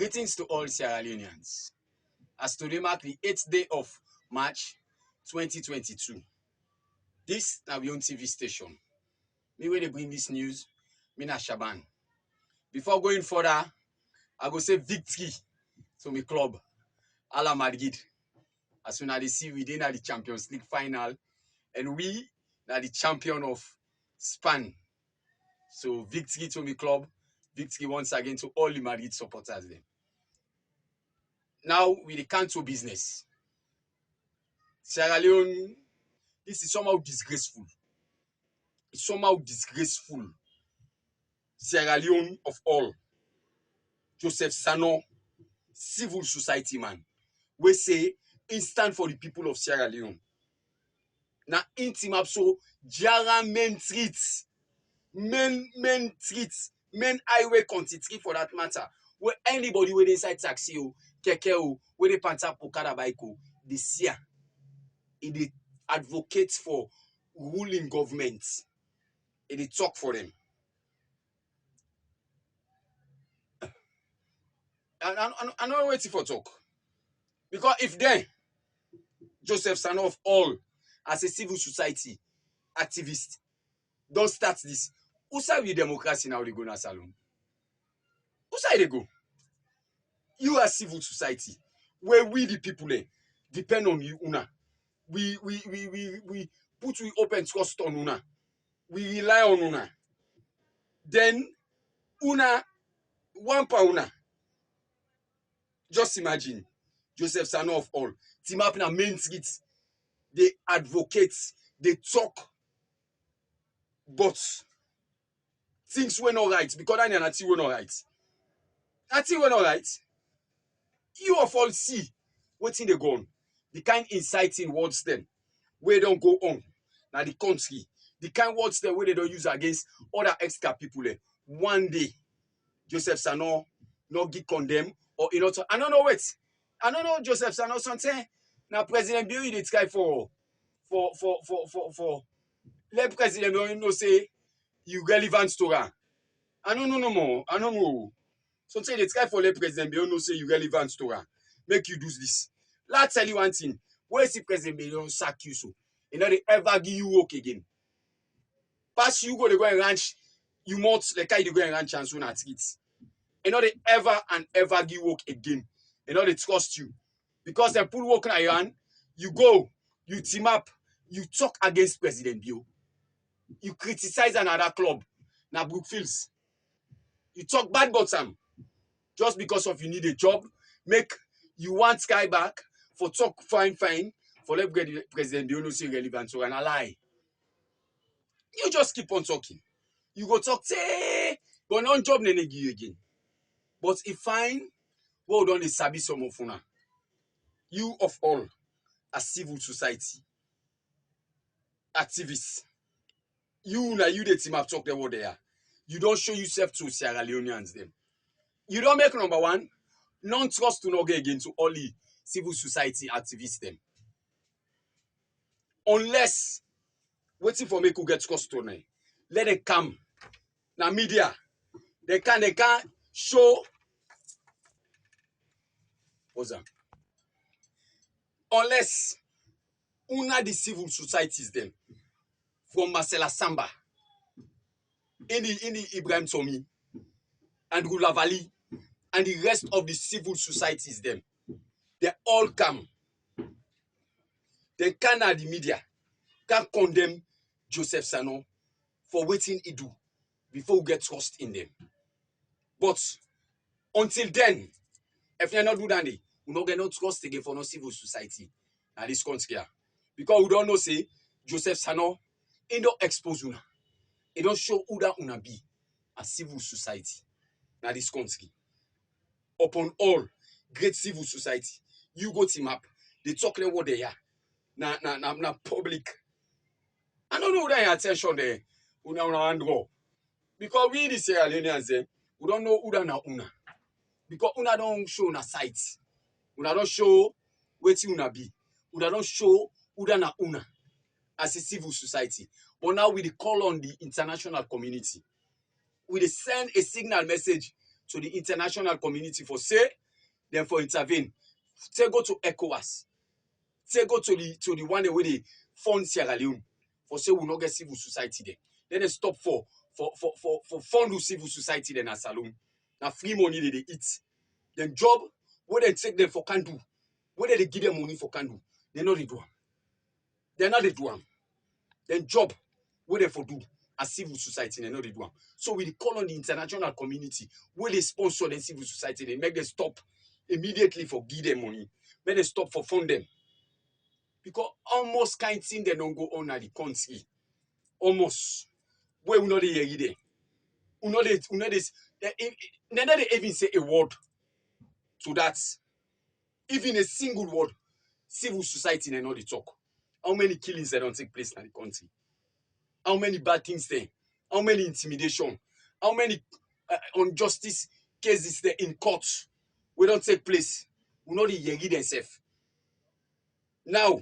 Greetings to all Sierra Leoneans. As today mark the 8th day of March 2022. This na we own TV station. Me where they bring this news, me na Shaban. Before going further, I go say victory to my club, Ala Madrid. As soon as they see we dey na the Champions League final, and we na the champion of Spain. So victory to my club, victory once again to all the Madrid supporters then. Now we dey cancel business. Sierra Leone, this is somehow disgraceful. It's somehow disgraceful. Sierra Leone of all, Joseph Sano, civil society man, we say he stand for the people of Sierra Leone. Now intimap so jara main streets, main highway country for that matter. Where anybody with inside taxi o, keke o, where they panta pokada bike o, they see it advocates for ruling governments. It talk for them. And I'm not waiting for talk. Because if then Joseph Sano of all, as a civil society activist, don't start this, who side with democracy now they go na salon? Who side they go? You as civil society, where we the people depend on you, una. We put we open trust on una. We rely on una. Then una one per una. Just imagine Joseph Sano of all. Team up in a main streets. They advocate, they talk, but things were not right because I Nati were not right. Nati were not right. You of all see what's in the gun. The kind inciting words then where don't go on. Now the country, the kind words then where they don't use against other extra people. One day, Joseph Sano not get condemned or you know. I don't know what. I don't know Joseph Sano something. Now President Bill they try for. Let President Bill say you relevant to her. I don't know no more. I don't know. Sometimes they try for let President Bill say you relevant to her. Make you do this. Let's tell you one thing. Where is the President Bill sack you so? You know they ever give you work again. Pass you go and ranch. You must like you go and ranch and soon at it. You know they ever give work again. You know they trust you. Because they put work in Iran, you go, you team up, you talk against President Bill. You criticize another club, na Brookfields. You talk bad about them. Just because of you need a job, make you want Sky back for talk fine, for let President Bill no say relevant so and a lie. You just keep on talking. You go talk, say, but non job nene give you again. But if fine, well done the sabi some of una. You of all, as civil society activists, you the team have talked them what they are. You don't show yourself to Sierra Leoneans them. You don't make number one, non-trust to not get again to all the civil society activists them. Unless waiting for me to get trust to them. Let them come. Now media, they can show what's that? Unless una the civil societies them from Marcela Samba, any Ibrahim Tomi, and Gulavali, and the rest of the civil societies them, they all come. They can the media can condemn Joseph Sano for waiting he do before we get trust in them. But until then, if you not do that, we not get no trust again for no civil society in this country. Because we don't know say Joseph Sano he don't expose una. He don't show who that una be a civil society in this country. Upon all great civil society, you go team up, they talk them what they are. Na public. I don't know that attention there. Una draw. Because we the Sierra Leoneans we don't know who that na una. Because una don't show una sight. Una don't show what una be. Una don't show who that na una as a civil society. But now we call on the international community. We send a signal message to the international community for say, then for intervene. Say go to ECOWAS. Say go to the one where they fund Sierra Leone. For say we not get civil society there. Then they stop for fund to civil society then at Salone. Now free money they eat. Then job where they take them for can do. Where they give them money for can do. They know they do them. They're not they do them. Then job where they for do as civil society they know they do them. So we call on the international community where they sponsor the civil society. They make them stop immediately for give them money. Make them stop for fund them. Because almost kind thing they don't go on at the country. Almost. Where we know they hear there. We know this. They don't even say a word to that. Even a single word. Civil society they know they talk. How many killings they don't take place in the country? How many bad things there? How many intimidation? How many injustice cases there in court? We don't take place. We know they hear themselves. Now,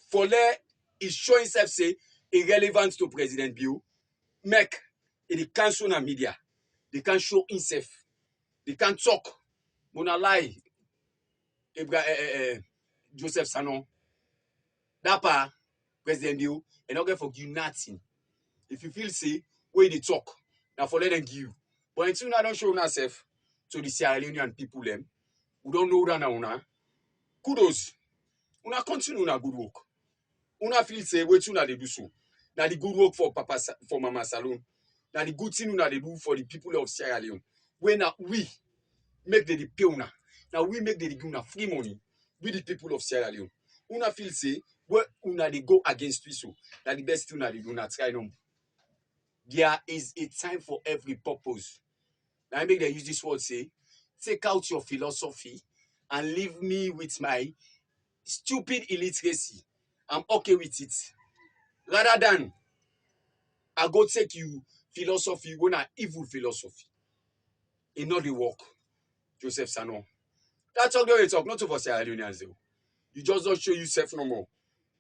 Follett is showing himself say irrelevant to President Bio. Make it cancel na media. They can show himself. They can talk. Mona lie. Joseph Sanon. That part, President Bio, and not going to forgive nothing. If you feel say where they talk, now for let them give. But until now don't show yourself to the Sierra Leonean people them, who don't know that now. Kudos. Una continue na good work. Una feel say what una they do so. Now the good work for Mama Salone. Now the good thing una they do for the people of Sierra Leone. When we make the pay una. Now we make the give una free money with the people of Sierra Leone. Una feel say where una they go against we so. Now the best thing una they do na try them. There is a time for every purpose. Now I make them use this word say, take out your philosophy and leave me with my stupid illiteracy. I'm okay with it. Rather than I go take you philosophy, when an evil philosophy. It not the work, Joseph Sanon. That's all they talk, not over Sierra Leoneans. You just don't show yourself no more.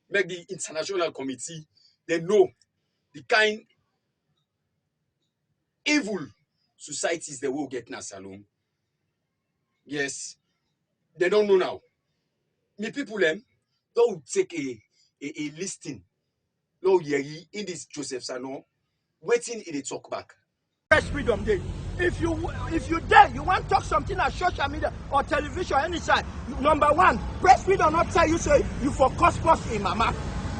Make the international committee, they know the kind evil societies they will get in Salone. Yes, they don't know now. Me people them don't take a listing. No, in this Joseph Sanon, waiting in the talk back. Press freedom day. If you dare, you want to talk something on social media or television, any side. Number one, press freedom not tell you say you for cause post in mama.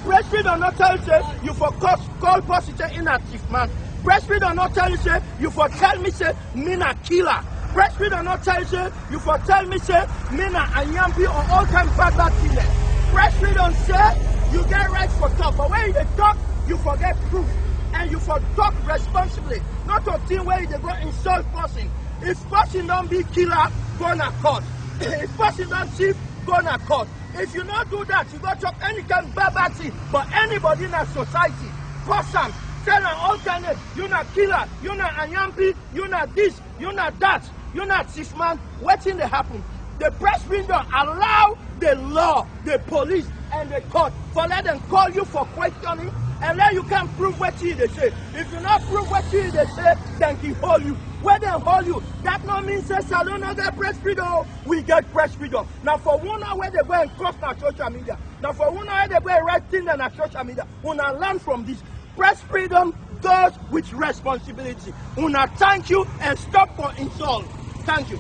Press freedom not tell you say you for call post inactive man. Press freedom not tell you say you for tell me say me na killer. Press freedom not tell you say you for tell me say me na anyampi or all time bad killer. Press freedom say you get right for talk, but when you talk, you forget proof. And you for talk responsibly, not a thing where you go insult person. If person don't be killer, go na court. If person don't thief, go na court. If you not do that, you go talk any kind of bad thing. But anybody in a society, person, tell an alternate, you not killer, you not anyampi, you not this, you not that, you not thief man. What thing they happen? The press freedom allow the law, the police, and the court for let them call you for questioning. And then you can prove what they say. If you not prove what they say, then they hold you. When they hold you, that no means say Salone no get press freedom. We get press freedom. Now for one hour where they go and cross on social media. Now for one hour they go and write things on social media. Una learn from this. Press freedom goes with responsibility. Una thank you and stop for insult. Thank you.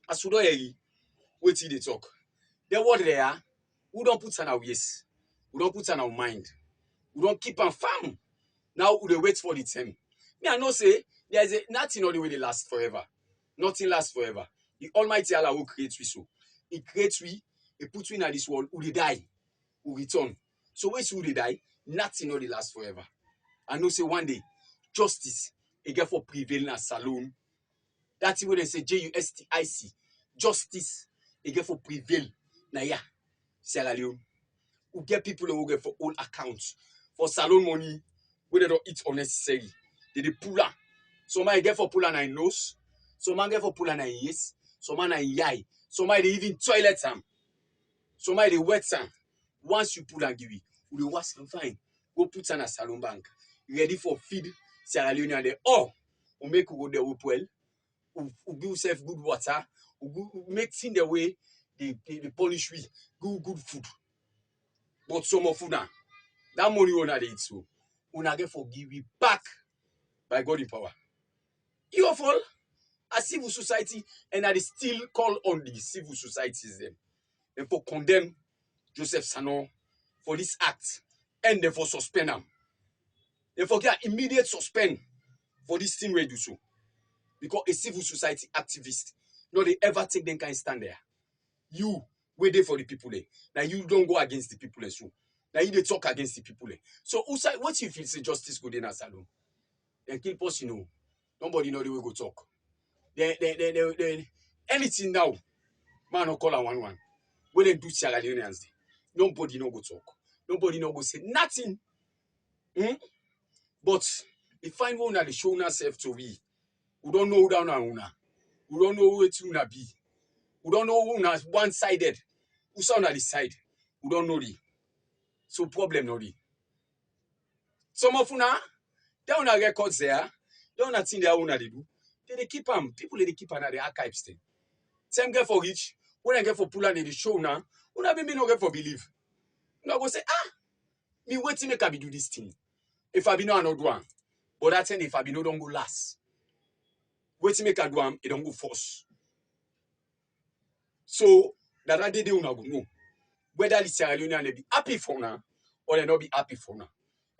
As you know, wait till they talk. The word they are, we don't put on our yes. We don't put on our mind. We don't keep on farm. Now we wait for the time. Me, I know say there's nothing on the way they last forever. Nothing lasts forever. The Almighty Allah will create we so. He creates we, he puts we in this world, who they die, who return. So wait till they die, nothing on the last forever. I know say one day, justice, it get for prevail in Salone. That's what they say, JUSTIC. Justice, it get for prevail. Now yeah, Sierra Leone. Who get people who get for own accounts. For Salone money, where they don't eat unnecessary. They pull out. Some man get for pull out in nose. Some man get for pull out in yes. Some man in yai. Some man they even toilet them. Some man they wet them. Once you pull and give it, you wash them fine. Go put on a Salone bank. Ready for feed Sierra Leone and they we make go there with well, we give yourself good water, we make things the way they punish we, good food. But some of you now, that money we not eat so, we not get forgive we back by God in power. You of all, a civil society, and I still call on the civil societies them, and for condemn Joseph Sano for this act, and therefore suspend him. They forget immediate suspend for this thing we do so. Because a civil society activist, no, they ever take them kind stand there. You wait there for the people there. Now you don't go against the people there. So now you they talk against the people there. So what if it's a justice good in a salon? Then kill post, nobody know the way go talk. Then anything now, man no call on one. When they do Sierra Leoneans, nobody no go talk. Nobody no go say nothing. But if find one that they show ourselves to be, we don't know who down una. We don't know who it una be. We don't know who una one-sided. Who sound on the side. We don't know the. So problem no the. Some of una, they una records there. They una thing they una they do. They keep them. People they keep under the archives thing. Same get for rich. When I get for pull and they show now, una be me no get for believe. Una go say, me wait till make I be do this thing. If I be no I not do one. But that thing if I be no don't go last. Wait till make I do it don't go force. So that day they una go know whether the Sierra Leonean they be happy for now or they not be happy for now.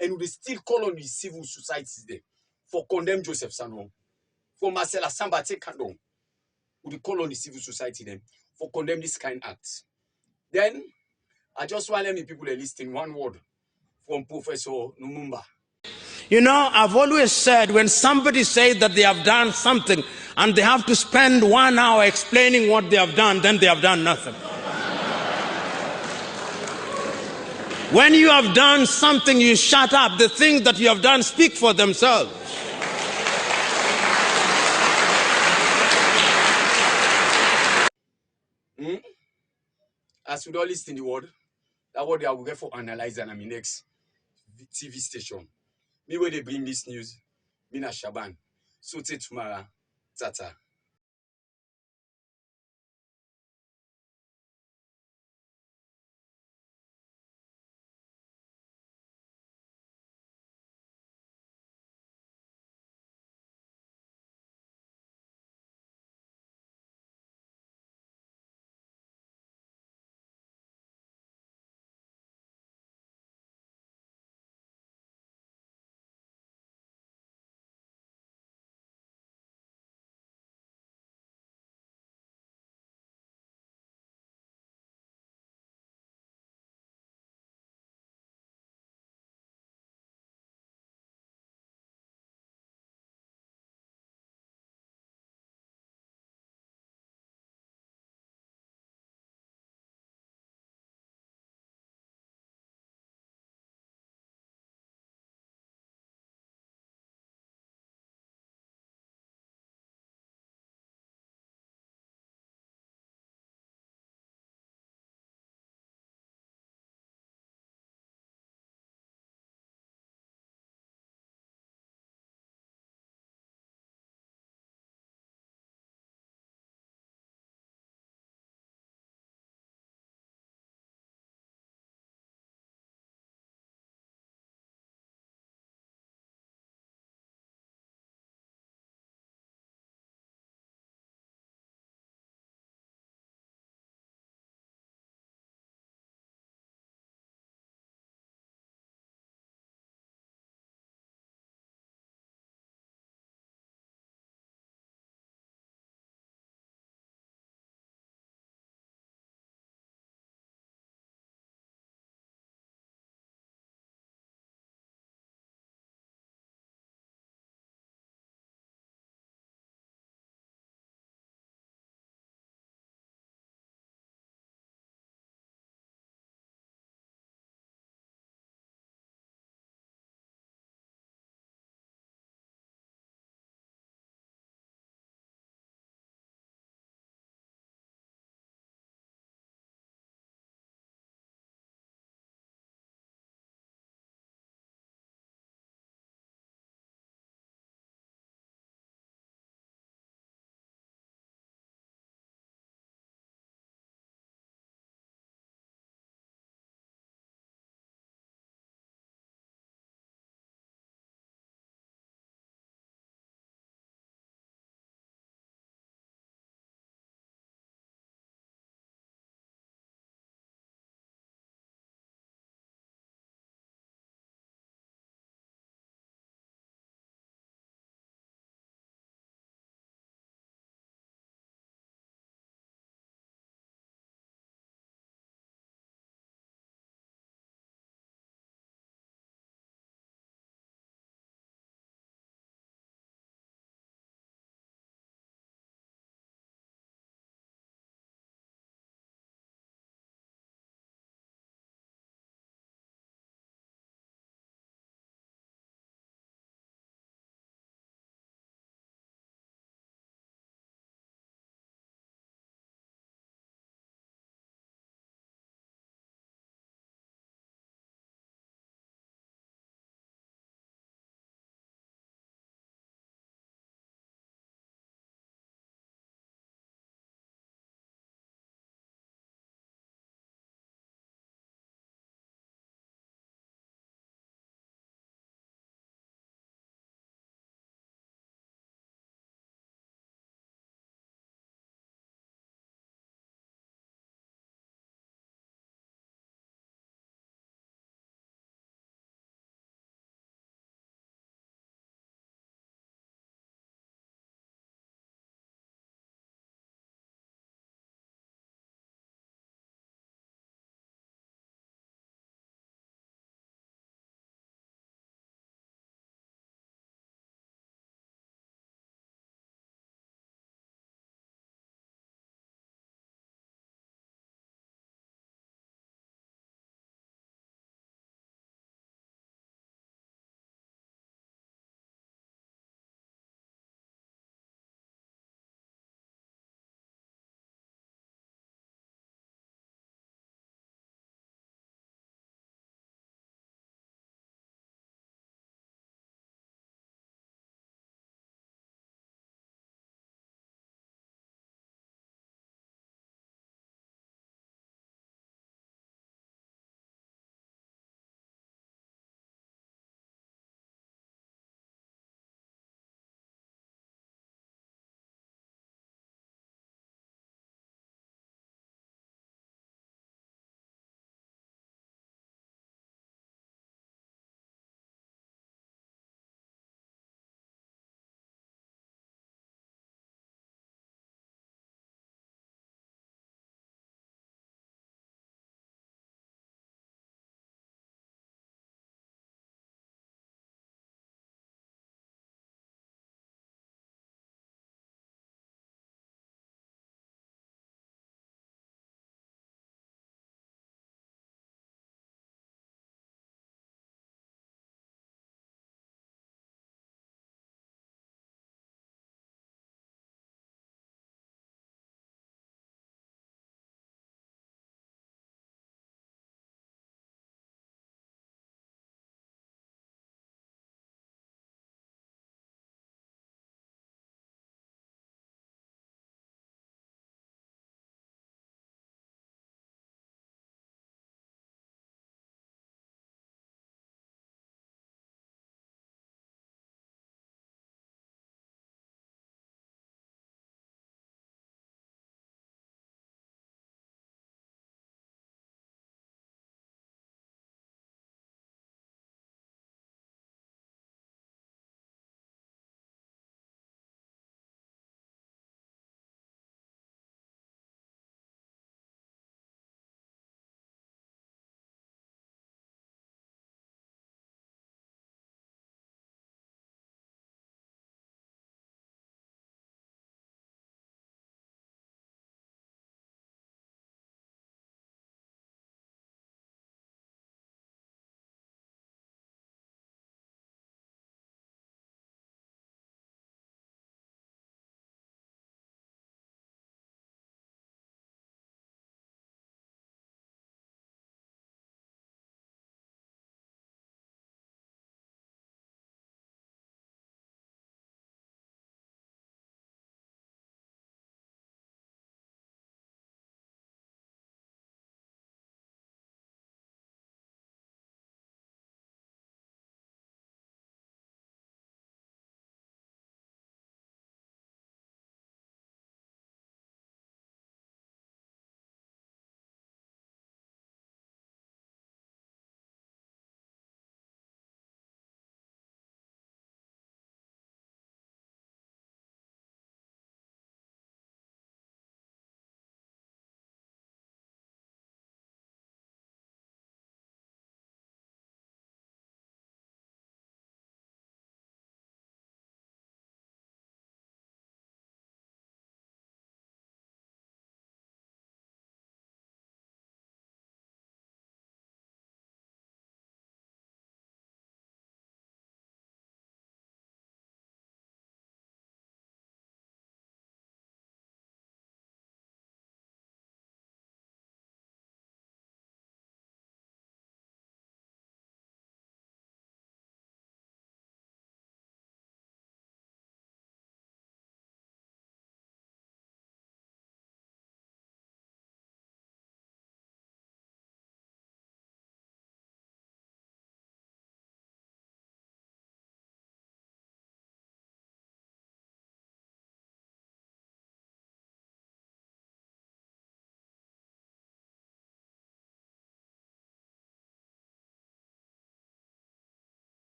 And we still call on the civil societies there for condemn Joseph Sano, for Marcella Samba take down. We call on the civil society then for condemn this kind of acts. Then I just want to let me people listing one word from Professor Lumumba. You know, I've always said when somebody says that they have done something and they have to spend 1 hour explaining what they have done, then they have done nothing. When you have done something, you shut up. The things that you have done speak for themselves. As we don't listen the word, that word I will get for analyze and I'm next TV station. Me where they bring this news, me na Shaban. So tomorrow, tata.